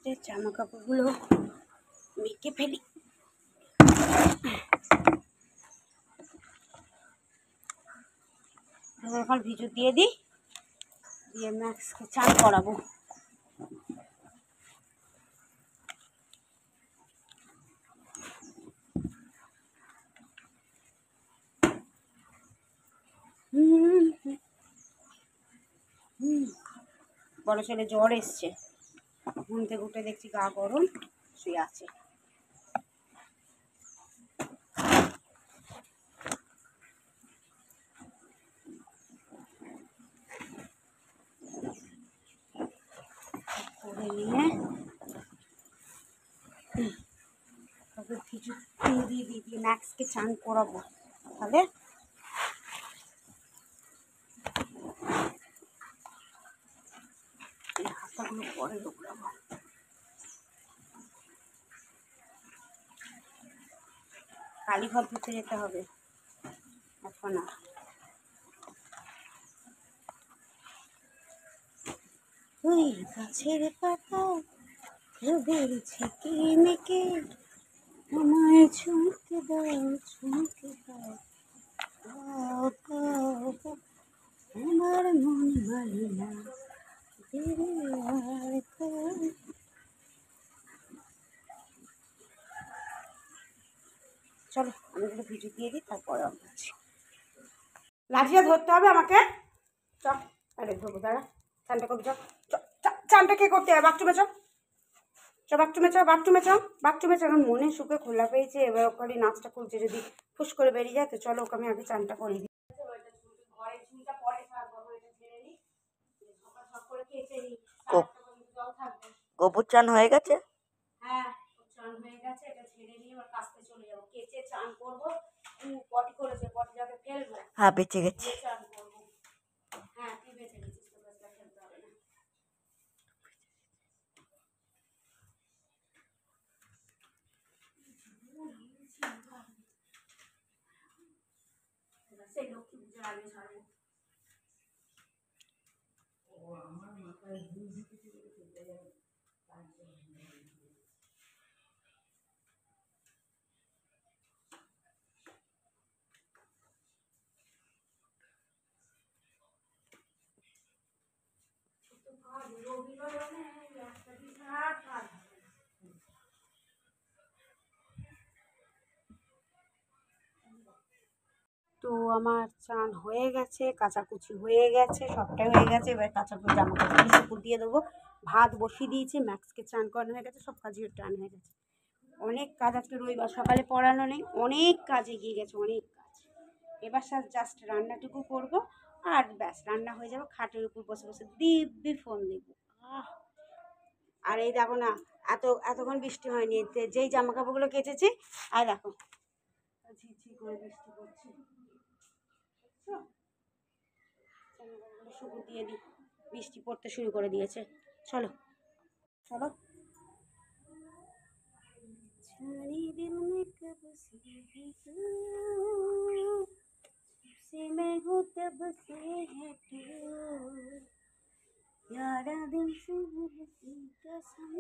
যে জামা কাপড়গুলো মেখে ফেলি। এখন ভিজু দিয়ে দিই, দিয়ে ম্যাক্সকে চান করাবো। বড় ছেলে জ্বর এসছে, ঘুম থেকে উঠে দেখছি গা গরম, শুয়ে আছে। করে নিয়ে তবে কিছু দিয়ে ম্যাক্সকে চান করাবো, তাহলে হাতাগুলো পরে ঢুকলাবো। কালী ঘর ধুতে যেতে হবে এখন। আর ওই গাছের পাতা বেড়েছে কে মেকে, আমায় ছুঁকে দাও, ছুঁকে দাও, আমার মন মানে না। চলো আমি এগুলো ভিজে দিয়ে দিই, তারপরে আসছি। লাঠিটা ধরতে হবে আমাকে। চল আরে ধরবো, দাঁড়া। চানটা করবি, চল। চানটা কে করতে হবে? বাথরুমে চল, বাথরুমে চল, বাথরুমে চল, বাথরুমে চল। এখন মনে সুখে খোলা পেয়েছে, এবার ওখানে নাচটা খুলছে, যদি ফুস করে বেরিয়ে যায় তো চলো ওকে আমি আগে চানটা করিয়ে দিই। গোবর চান হয়ে গেছে? হ্যাঁ চান হয়ে গেছে, এটা ছেড়ে নিয়ে এবার কাজতে চলে যাবো। কেচে চান করবো, পটি করেছে, পটিটাকে ফেলবো। হ্যাঁ বেঁচে গেছে। চান করবো। হ্যাঁ তুই বেঁচে গেছিস, তো ফেলতে হবে না। সেই লক্ষ্মী পুজোর আগে ছাড়বো। তো আমার চান হয়ে গেছে, কাচাকুচি হয়ে গেছে, সবটাই হয়ে গেছে। এবার কাচাকুচি জামা কাপড় দিয়ে দেবো। ভাত বসিয়ে দিয়েছি, ম্যাক্সকে চান করানো হয়ে গেছে, সব কাজই টান হয়ে গেছে। অনেক কাজ, আজকে রবিবার সকালে পড়ানো নেই, অনেক কাজ এগিয়ে গেছে, অনেক কাজ। এবার জাস্ট রান্নাটুকু করবো আর ব্যাস, রান্না হয়ে যাবে। খাটের উপর বসে বসে দিব্যি ফোন দেখবো। আর এই দেখো না, এতক্ষণ বৃষ্টি হয়নি, যেই জামা কাপড়গুলো কেচেছি আর দেখো ঝিঝি করে বৃষ্টি পড়ছে। শুকু দিয়ে দিই, বৃষ্টি পড়তে শুরু করে দিয়েছে। চলো চলো। सारी दिल में कब से है तू, से मैं हूँ तब से है तू, यारा दिल से मिलती कसम,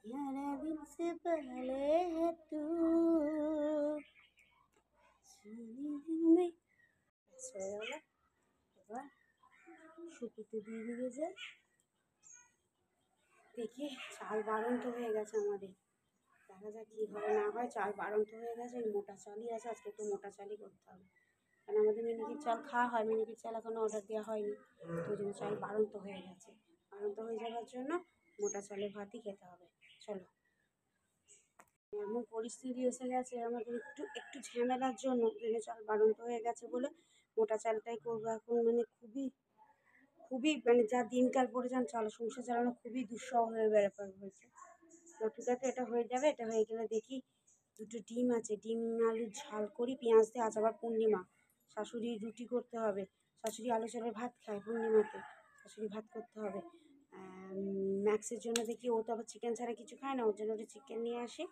यारा दिल से पहले है तू, सारी दिल में। এবার শুকিতে দিয়ে দিয়েছে। দেখি চাল বাড়ন্ত হয়ে গেছে আমাদের, দেখা যাক কী হয় না হয়। চাল বাড়ন্ত হয়ে গেছে, মোটা চালই আছে, আজকে একটু মোটা চালই করতে হবে। কারণ আমাদের মিনিকেট চাল খাওয়া হয়, মিনিকেট চাল এখনও অর্ডার দেওয়া হয়নি, তো জন্য চাল বাড়ন্ত হয়ে গেছে। বাড়ন্ত হয়ে যাওয়ার জন্য মোটা চালের ভাতই খেতে হবে। চলো, এমন পরিস্থিতি এসে গেছে আমাদের, একটু একটু ঝামেলার জন্য চাল বাড়ন্ত হয়ে গেছে বলে মোটা চালটাই করবো এখন। মানে খুবই খুবই মানে যা দিনকাল পড়েছে, চাল সংসার চালানো খুবই দুঃসহ হয়ে ব্যাপার হয়েছে। তো ঠিক আছে, এটা হয়ে যাবে। এটা হয়ে গেলে দেখি দুটো ডিম আছে, ডিম আলুর ঝাল করি পেঁয়াজ দিয়ে। আজ আবার পূর্ণিমা, শাশুড়ি রুটি করতে হবে। শাশুড়ি আলু চালের ভাত খায় পূর্ণিমাতে, শাশুড়ি ভাত করতে হবে। ম্যাক্সের জন্য দেখি, ও তো আবার চিকেন ছাড়া কিছু খায় না, ওর জন্য ওটা চিকেন নিয়ে আসি।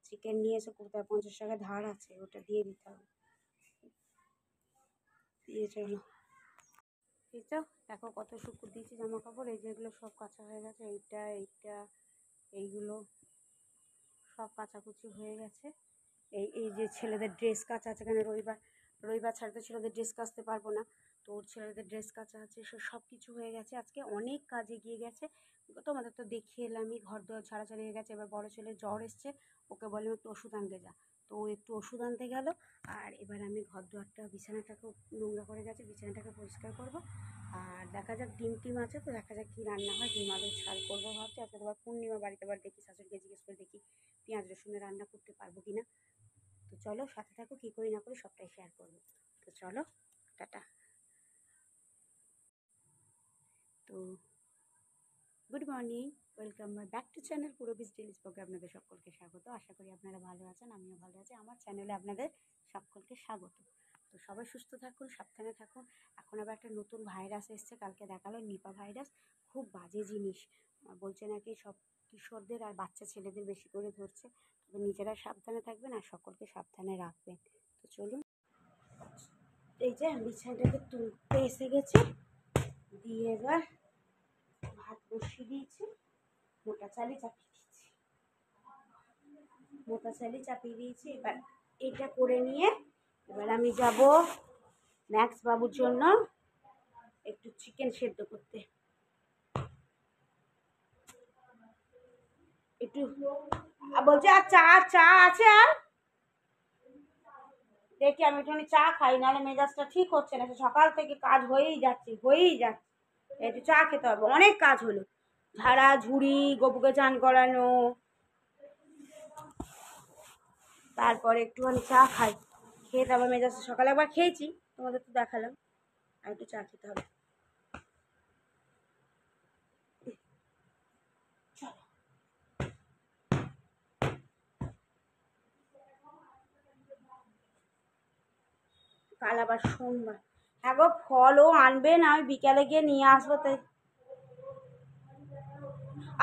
চিকেন নিয়ে এসে কোথায় 50 টাকা ধার আছে, ওটা দিয়ে দিতে হবে। দিয়ে চলো। এই তো দেখো কত শুকুর দিয়েছি জামা কাপড়, এই যেগুলো সব কাঁচা হয়ে গেছে, এইটা এইগুলো সব কাচাকুচি হয়ে গেছে। এই যে ছেলেদের ড্রেস কাচা আছে, এখানে রবিবার ছাড়া তো ছেলেদের ড্রেস কাচতে পারবো না, তো ওর ছেলেদের ড্রেস কাচা আছে, সব কিছু হয়ে গেছে। আজকে অনেক কাজ এগিয়ে গেছে, তোমাদের তো দেখিয়ে এলামই। ঘর দোয়ার ছাড়াছাড়ি হয়ে গেছে। এবার বড় ছেলে জ্বর এসছে, ওকে বলে একটু ওষুধ আনতে যা, তো ও একটু ওষুধ আনতে গেল। আর এবার আমি ঘর দুয়ারটা, বিছানাটাকে নোংরা করে গেছে, বিছানাটাকে পরিষ্কার করব। আর দেখা যাক ডিম টিম আছে, তো দেখা যাক কী রান্না হয়। ডিম আলুর ঝাল করবো ভাবছি। আজকে তোমার পূর্ণিমা, বাড়িতে আবার দেখি শাশুড়িকে জিজ্ঞেস করে দেখি পেঁয়াজ রসুনে রান্না করতে পারবো কিনা। তো চলো সাথে থাকো, কী করি না করি সবটাই শেয়ার করবো। তো চলো, টাটা। তো good morning, welcome my back to channel Purabi's daily ব্লগে আপনাদের সকলকে স্বাগত। আশা করি আপনারা ভালো আছেন, আমিও ভালো আছি। আমার চ্যানেলে আপনাদের সকলকে স্বাগত। তো সবাই সুস্থ থাকুন, সাবধানে থাকুন। এখন আবার একটা নতুন ভাইরাস এসছে, কালকে দেখালো নিপা ভাইরাস, খুব বাজে জিনিস। বলছে নাকি সব কিশোরদের আর বাচ্চা ছেলেদের বেশি করে ধরছে। তবে নিজেরা সাবধানে থাকবেন আর সকলকে সাবধানে রাখবেন। তো চলুন, এই যে বিছানাটাকে তুলতে এসে গেছি, দিয়ে এবার ভাত বসিয়ে দিয়েছি, মোটা চালি চাপিয়ে দিয়েছি। এবার এটা করে নিয়ে এবার আমি যাব ম্যাক্স বাবুর জন্য একটু চিকেন সেদ্ধ করতে। একটু বলছে আর চা আছে, আর দেখি আমি একটুখানি চা খাই, নাহলে মেজাজটা ঠিক হচ্ছে না। সকাল থেকে কাজ হয়েই যাচ্ছে। একটু চা খেতে হবে, অনেক কাজ হলো, ঝাড়া ঝুড়ি, গপুকে চান করানো, তারপরে একটুখানি চা খাই, খেয়ে তারপর মেজাজটা, সকালে একবার খেয়েছি তোমাদের তো দেখালাম, আর একটু চা খেতে হবে। কাল আবার সোমবার। হ্যাঁ গো, ফলও আনবে না, আমি বিকালে গিয়ে নিয়ে আসবো। তাই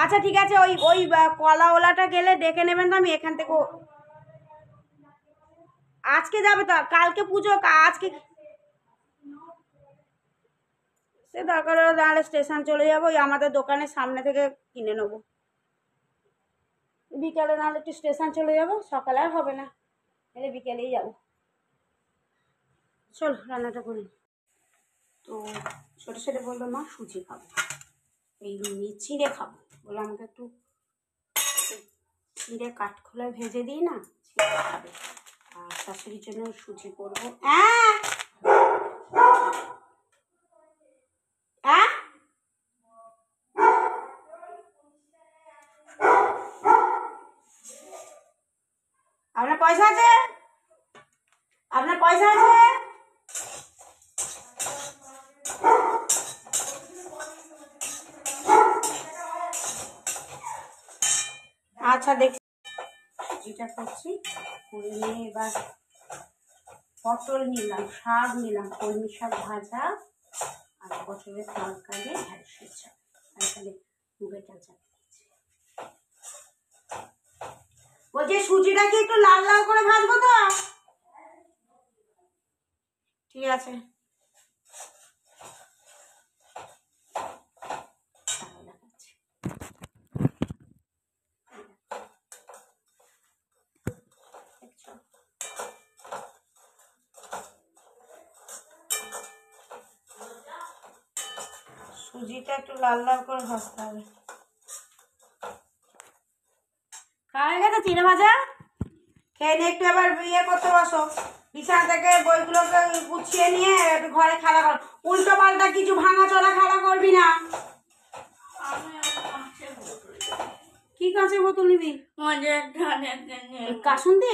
আচ্ছা ঠিক আছে, ওই ওই কলাওয়ালাটা গেলে ডেকে নেবেন তো, আমি এখান থেকে আজকে যাবে তো, কালকে পুজো, আজকে সে দরকার হলে তাহলে স্টেশন চলে যাবো, ওই আমাদের দোকানের সামনে থেকে কিনে নেবো। বিকালে নাহলে একটু স্টেশন চলে যাবো, সকালে আর হবে না, তাহলে বিকেলেই যাবো। চল রান্নাটা করি। তো ছোটো ছেলে বললো মা সুজি খাবো, এই চিড়ে খাবো, বললো আমাকে একটু চিড়ে কাঠখোলায় ভেজে দিই না, চিড়ে খাবে। আর শাশুড়ির জন্য সুজি করবো। হ্যাঁ হ্যাঁ, আপনার পয়সা আছে? আপনার পয়সা আছে? আচ্ছা দেখছি, যেটা করছি করে নিয়ে এবার পটল নিলাম, শাক নিলাম, কলমি শাক ভাজা, আর পটলের তরকারি, ঢ্যাঁড়সের শাক, আর এখানে মুগের ডাল চাপিয়ে দিচ্ছি। বলছি সুজিটাকে একটু লাল লাল করে ভাজবো তো? ঠিক আছে। সুজিটা একটু লাল লাল করে ভাজতে হবে। খাওয়া হয়ে গেছে চিড়ে ভাজা, খেয়ে নিয়ে একটু এবার ইয়ে করতে বসো, বিছানা থেকে বইগুলোকে গুছিয়ে নিয়ে একটু ঘরে খেলা কর। উল্টো পাল্টা কিছু ভাঙা চলা খেলা করবি না। কি কাঁচের বোতল নিবি? কাসুন্দি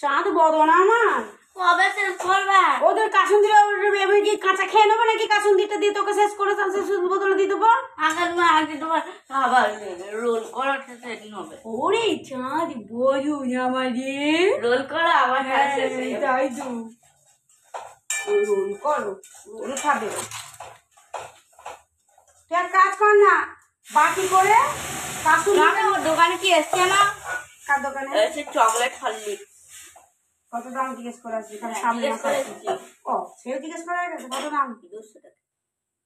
চাঁদ বদনা আমার কবে শেষ করবে? ওদের কাসুন্দি কি কাঁচা খেয়ে নেবো নাকি? কাসুন্দিটা দিয়ে তোকে শেষ করে বোতলে দিয়ে দেবো। আগে তোমার আবার রোল করা হবে। ওরে চাঁদ বজু আমারে রোল করা আবার তাই তো রোল করো, রোল খাবে। তুই এক কাজ কর না, বাকি করে ওর দোকানে কি এসছে না? কার দোকানে এসে? Chocolate Horlicks. কত দাম জিজ্ঞেস করে আসবি? সামনে ও সেও জিজ্ঞেস করে গেছে কত দাম? 200 টাকা।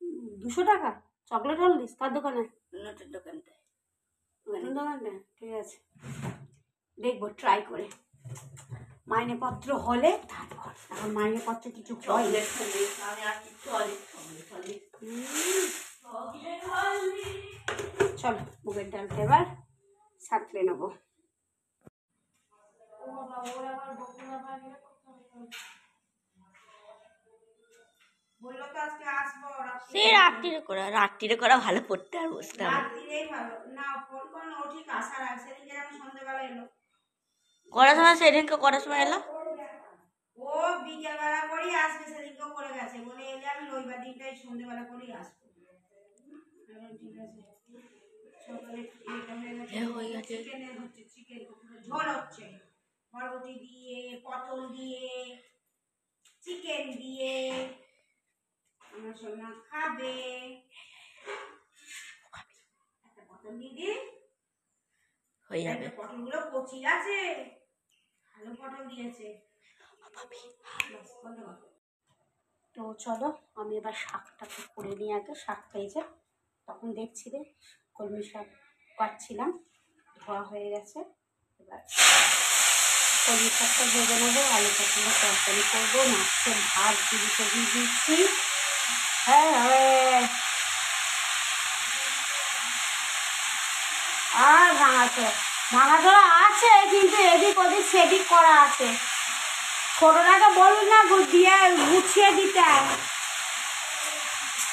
200 টাকা চকলেট হলদিস কার দোকানে? নতুন দোকানটা। নতুন দোকানটা, ঠিক আছে দেখবো ট্রাই করে। মাইনেপত্র হলে তারপর, এখন মাইনেপত্র কিছু হয়। চলো মুগের ডালটা এবার সাঁতলে নেবো। বললো তো আজকে আসবো, সে রাত্রিরে করা ভালো, পড়তে আর বসতে হবে। রাত্রিরেই ভালো না, ফোন করো ও ঠিক আসার আগে, সেদিনকে আমি সন্ধ্যেবেলা এলো। করার সময় সেদিনকে করার সময় এলাম, ও বিকেলবেলা করেই আসবে, সেদিনকেও করে গেছে, বলে এলে আমি রবিবার দিনটাই সন্ধ্যেবেলা করেই আসবো। ঠিক আছে, সকালে হয়ে গেছে। চিকেনের হচ্ছে, চিকেন ঝোল হচ্ছে, বরবটি দিয়ে, পটল দিয়ে, চিকেন দিয়ে, আমার সোনা খাবে। একটা পটল দিয়ে দি, হয়ে যাবে। পটলগুলো কচি আছে, ভালো পটল দিয়েছে। তো চলো আমি এবার শাকটাকে করে নিয়ে আগে, শাকটা এই যে তখন দেখছি রে কলমি শাক কাটছিলাম, ধোয়া হয়ে গেছে। এবার কলমি শাকটা ভেজে নেবো, আলু পটলের তরকারি করবো, মাছের ভাত দিয়ে দিচ্ছি। হ্যাঁ আর ভাঙাচোরা আছে, কিন্তু এদিক ওদিক সেদিক করা আছে। ছোটটাকে বলুন না দিয়ে গুছিয়ে দিতে,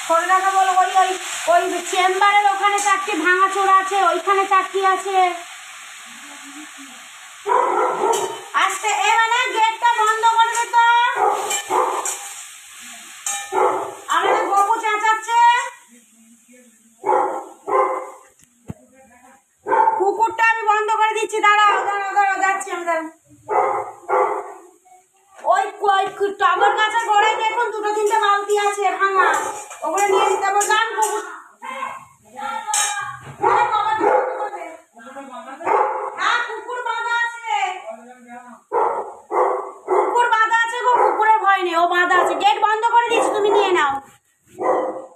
ছোটটাকে বলো ওই ওই ওই চেম্বারের ওখানে 4টি ভাঙাচোরা আছে, ওইখানে 4টি আছে। আজকে এবারে গেটটা বন্ধ করে দে তো, আমাদের গপু চেঁচাচ্ছে। কুকুরটা আমি বন্ধ করে দিচ্ছি, দাঁড়াও দাঁড়াও দাঁড়াও, যাচ্ছি আমি, দাঁড়াও। ওই টগর গাছের গোড়ায় দেখুন 2-3টে বালতি আছে ভাঙা, ওগুলো নিয়ে যেতে হবে। গান কুকুর, হ্যাঁ কুকুর বাঁধা আছে, কুকুর বাঁধা আছে গো, কুকুরের ভয় নেই, ও বাঁধা আছে। গেট বন্ধ করে দিচ্ছি, তুমি নিয়ে নাও।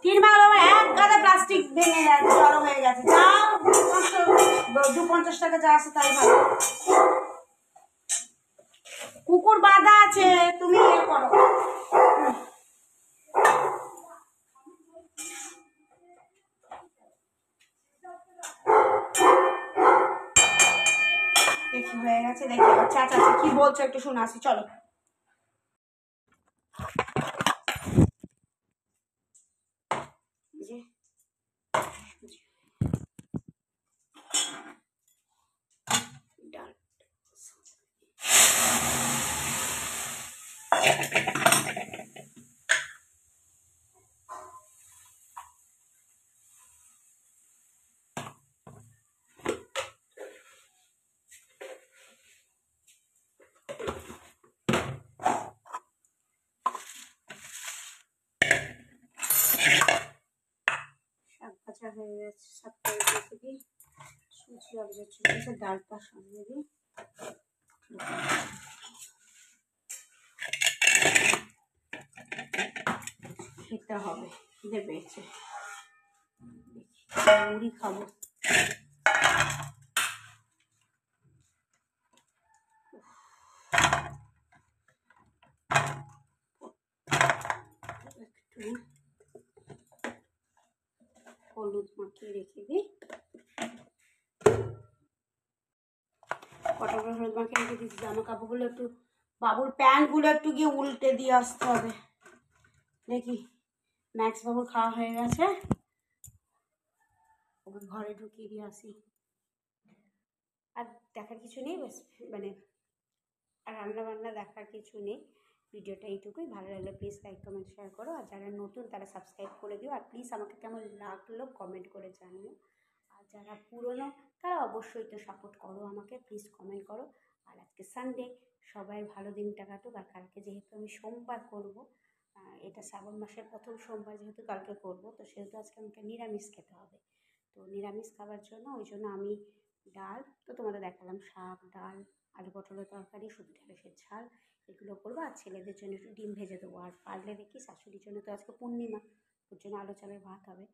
3 ভাগ এক গাদা প্লাস্টিক ভেঙে যাচ্ছে, জড়ো হয়ে গেছে। যাও 250 টাকা যা আছে তাই ভালো। কুকুর বাঁধা আছে, তুমি ইয়ে করো। দেখি হয়ে গেছে, দেখি আবার চাচাচ্ছে, কি বলছো একটু শুনে আসি, চলো। যে ডাল শাক ভাজা হয়ে গেছে, শাকটা রেখে দিই, সুজি অবজা চলে গেছে, ডালটা সামনে দিই। খেতে হবে, খিদে পেয়েছে, মুড়ি খাবো। একটু হলুদ মাখিয়ে রেখে দিই, কটা করে হলুদ মাখিয়ে রেখে দিচ্ছি। জামা কাপড়গুলো একটু, বাবুর প্যান্টগুলো একটু গিয়ে উল্টে দিয়ে আসতে হবে। দেখি ম্যাক্স বাবুর খাওয়া হয়ে গেছে, ওকে ঘরে ঢুকিয়ে দিয়ে আসি। আর দেখার কিছু নেই, বাস মানে আর রান্না বান্না দেখার কিছু নেই। ভিডিওটা এইটুকুই, ভালো লাগলে প্লিজ লাইক কমেন্ট শেয়ার করো, আর যারা নতুন তারা সাবস্ক্রাইব করে দিও, আর প্লিজ আমাকে কেমন লাগলো কমেন্ট করে জানিও। আর যারা পুরনো তারা অবশ্যই তো সাপোর্ট করো আমাকে, প্লিজ কমেন্ট করো। আর আজকে সানডে, সবাই ভালো দিনটা কাটুক। আর কালকে যেহেতু আমি সোমবার করব, এটা শ্রাবণ মাসের প্রথম সোমবার যেহেতু কালকে করব, তো সেহেতু আজকে আমাকে নিরামিষ খেতে হবে। তো নিরামিষ খাবার জন্য ওই জন্য আমি ডাল তো তোমাদের দেখালাম, শাক, ডাল, আলু পটলের তরকারি, শুধু ঢেঁড়সের ঝাল, এগুলো করবো। আর ছেলেদের জন্য একটু ডিম ভেজে দেবো। আর পারলে দেখি শাশুড়ির জন্য, তো আজকে পূর্ণিমা, ওর জন্য আলু চালের ভাত হবে।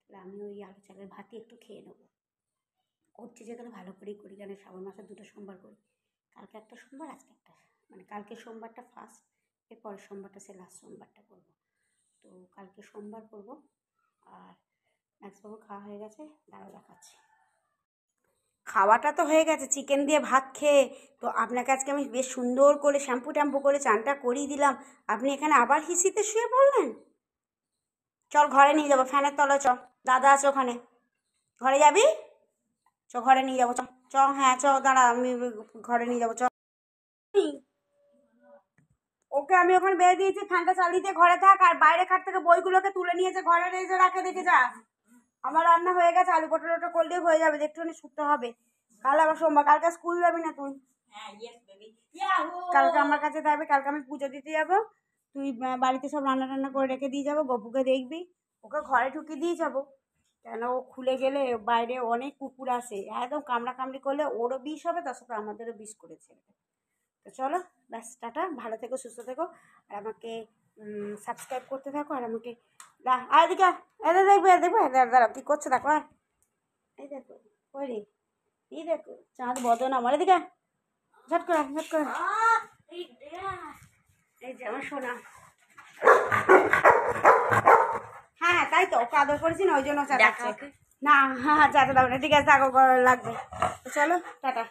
তাহলে আমি ওই আলু চালের ভাতই একটু খেয়ে নেবো। করছি যেখানে ভালো করেই করি, কেন শ্রাবণ মাসে 2টো সোমবার করি। কালকে একটা সোমবার, আজকে একটা, মানে কালকে সোমবারটা ফার্স্ট, এর পরের সোমবারটা সে লাস্ট সোমবারটা করবো। তো কালকে সোমবার করবো। আর ম্যাক্সবাবু খাওয়া হয়ে গেছে, দাঁড়াও দেখাচ্ছি। খাওয়াটা তো হয়ে গেছে, চিকেন দিয়ে ভাত খেয়ে। তো আপনাকে আজকে আমি বেশ সুন্দর করে শ্যাম্পু ট্যাম্পু করে চানটা করিয়ে দিলাম, আপনি এখানে আবার হিসিতে শুয়ে পড়লেন। চল ঘরে নিয়ে যাবো, ফ্যানের তলায় চ, দাদা আছে ওখানে। ঘরে যাবি? চ ঘরে নিয়ে যাবো, চ চ, হ্যাঁ চ, দাঁড়া আমি ঘরে নিয়ে যাবো, চ। ওকে আমি ওখানে বেরিয়ে দিয়েছি, ফ্যানটা চালিয়ে দিয়ে ঘরে থাক, আর বাইরে খাট থেকে বইগুলোকে তুলে নিয়েছে, ঘরে রেখে রাখে, দেখে যা। আমার রান্না হয়ে গেছে, আলু পটলটা করলেই হয়ে যাবে, একটুখানি শুকতে হবে। কাল আবার সোমবার, কালকে স্কুল যাবি না তুই? কালকে আমার কাছে থাকবে, কালকে আমি পুজো দিতে যাবো। তুই বাড়িতে সব রান্না টান্না করে রেখে দিয়ে যাবো, গপুকে দেখবি, ওকে ঘরে ঢুকিয়ে দিয়ে যাবো। কেন ও খুলে গেলে বাইরে অনেক কুকুর আসে, একদম কামড়া কামড়ি করলে ওরও বিষ হবে, তার সাথে আমাদেরও বিষ করেছে। তো চলো, ব্যাস, টাটা, ভালো থেকো, সুস্থ থেকো, আর আমাকে সাবস্ক্রাইব করতে থাকো, আর আমাকে এদিকে এদের দেখবে, দেখবে, দাঁড়া কী করছে দেখো, এই দেখো, ওই রে, এই দেখো চাঁদ বদন আমার, এদিকে ঝট করে ঝট করে, এই যে আমার সোনা। হ্যাঁ তাই তো, ওকে আদর করেছি না, ওই জন্য চাচাচ্ছে। না, হ্যাঁ চাচা দাও না, ঠিক আছে, থাকো, লাগবে। চলো টাটা।